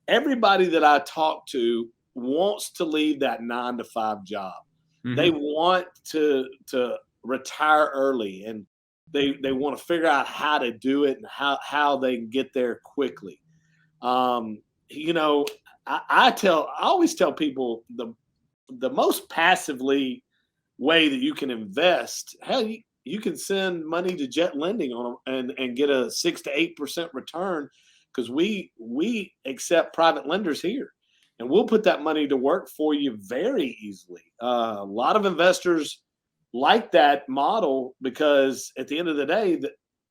everybody that I talk to wants to leave that 9 to 5 job. They Mm-hmm. want to retire early, and they want to figure out how to do it and how they can get there quickly. Um, you know, I always tell people the most passively way that you can invest, hell, you can send money to Jet Lending and get a 6 to 8% return, because we accept private lenders here, and we'll put that money to work for you very easily. A lot of investors like that model because at the end of the day,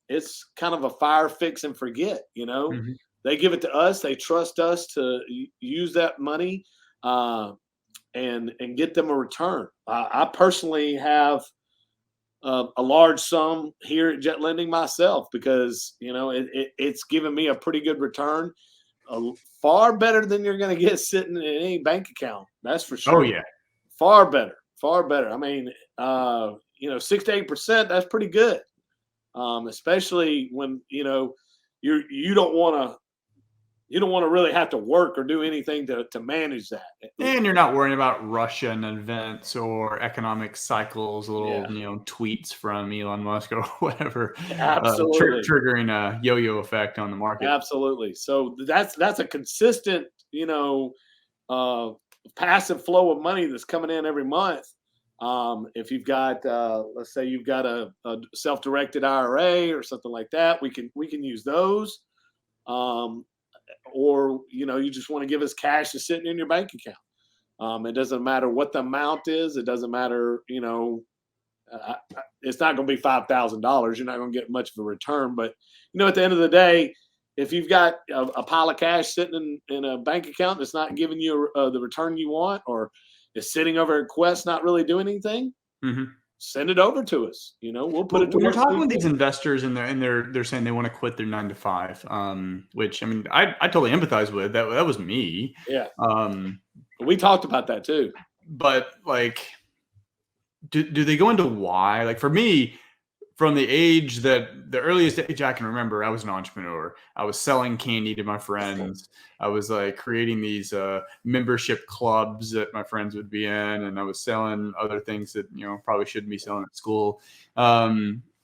it's kind of a fire, fix, and forget. Mm-hmm. They give it to us. They trust us to use that money. And get them a return. I personally have a large sum here at Jet Lending myself because it's given me a pretty good return, far better than you're going to get sitting in any bank account. That's for Oh sure. yeah. Far better, far better. I mean, 6 to 8%. That's pretty good, especially when you don't want to. You don't want to really have to work or do anything to manage that. And you're not worrying about Russian events or economic cycles, little Yeah, tweets from Elon Musk or whatever, absolutely. triggering a yo-yo effect on the market. Absolutely. So that's a consistent, uh, passive flow of money that's coming in every month. If you've got, let's say you've got a self-directed IRA or something like that, we can use those. Um, or you just want to give us cash that's sitting in your bank account. It doesn't matter what the amount is. It doesn't matter, it's not going to be $5,000. You're not going to get much of a return. But at the end of the day, if you've got a pile of cash sitting in a bank account that's not giving you the return you want, or is sitting over at Quest not really doing anything, Mm-hmm. send it over to us. We'll put Well, it to when you're work for talking you with these quick. investors and they're saying they want to quit their 9 to 5, which I mean I totally empathize with. That was me. Yeah, Um, we talked about that too. but like, do they go into why? Like for me, from the earliest age I can remember, I was an entrepreneur. I was selling candy to my friends. I was like creating these membership clubs that my friends would be in, and I was selling other things that probably shouldn't be selling at school.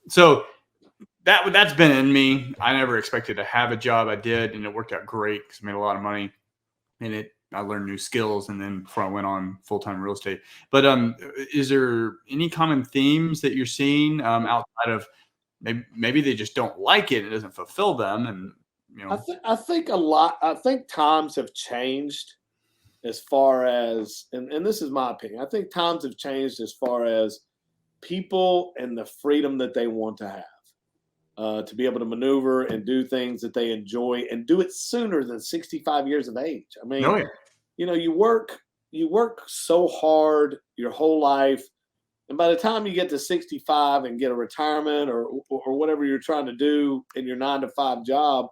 So that's been in me. I never expected to have a job. I did, and it worked out great because I made a lot of money, and I learned new skills, and then before I went on full-time real estate. But is there any common themes that you're seeing outside of maybe they just don't like it, it doesn't fulfill them, and I think a lot. I think times have changed as far as, and this is my opinion. I think times have changed as far as people and the freedom that they want to have, to be able to maneuver and do things that they enjoy and do it sooner than 65 years of age. I mean, oh yeah. you work so hard your whole life, and by the time you get to 65 and get a retirement or whatever you're trying to do in your 9 to 5 job,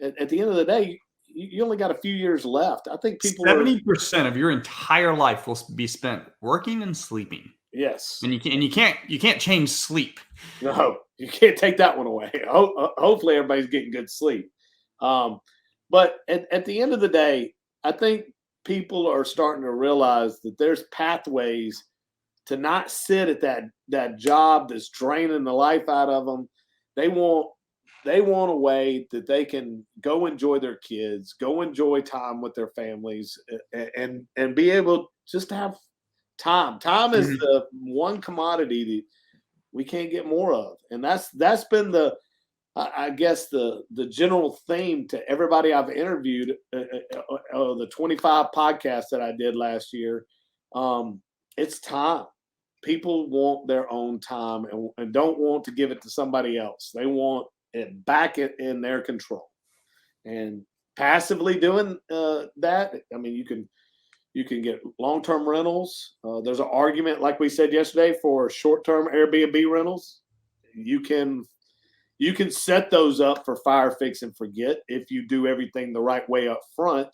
at the end of the day, you only got a few years left. I think people are. 70% of your entire life will be spent working and sleeping, Yes. and you can't change sleep. No, you can't take that one away. Hopefully, everybody's getting good sleep. But at the end of the day, I think people are starting to realize that there's pathways to not sit at that job that's draining the life out of them. They want they want a way that they can go enjoy their kids, go enjoy time with their families, and be able just to have time. Time is Mhm. the one commodity that we can't get more of, and that's been I guess the general theme to everybody I've interviewed, the 25 podcasts that I did last year. Um, it's time. People want their own time and don't want to give it to somebody else. They want it back in their control. And passively doing that, I mean, you can get long-term rentals. There's an argument, like we said yesterday, for short-term Airbnb rentals. You can you can set those up for fire, fix, and forget if you do everything the right way up front.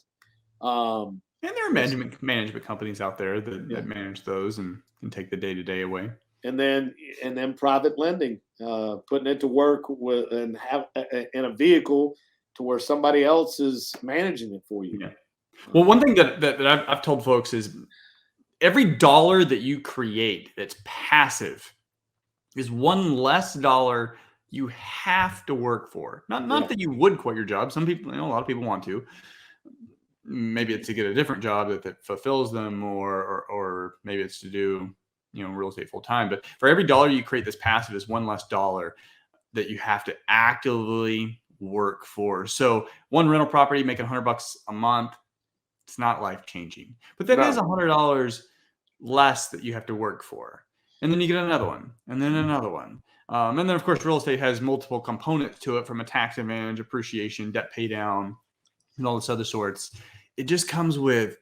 Um, And there are management companies out there yeah. that manage those and can take the day-to-day away. And then private lending, putting it to work with and have in a vehicle to where somebody else is managing it for you. Yeah. Well, one thing that I've told folks is every dollar that you create that's passive is one less dollar you have to work for. Not that you would quit your job. Some people, a lot of people want to. Maybe it's to get a different job that fulfills them, or maybe it's to do, real estate full time. But for every dollar you create that's passive is one less dollar that you have to actively work for. So one rental property making $100 a month, it's not life changing, but that is $100 less that you have to work for. And then you get another one, and then another one. And then, of course, real estate has multiple components to it, from a tax advantage, appreciation, debt pay down, and all this other sorts. It just comes with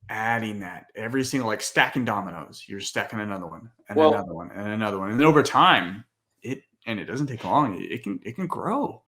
adding that every single, like stacking dominoes. You're stacking another one and another one and another one. And then over time, it doesn't take long. It can grow.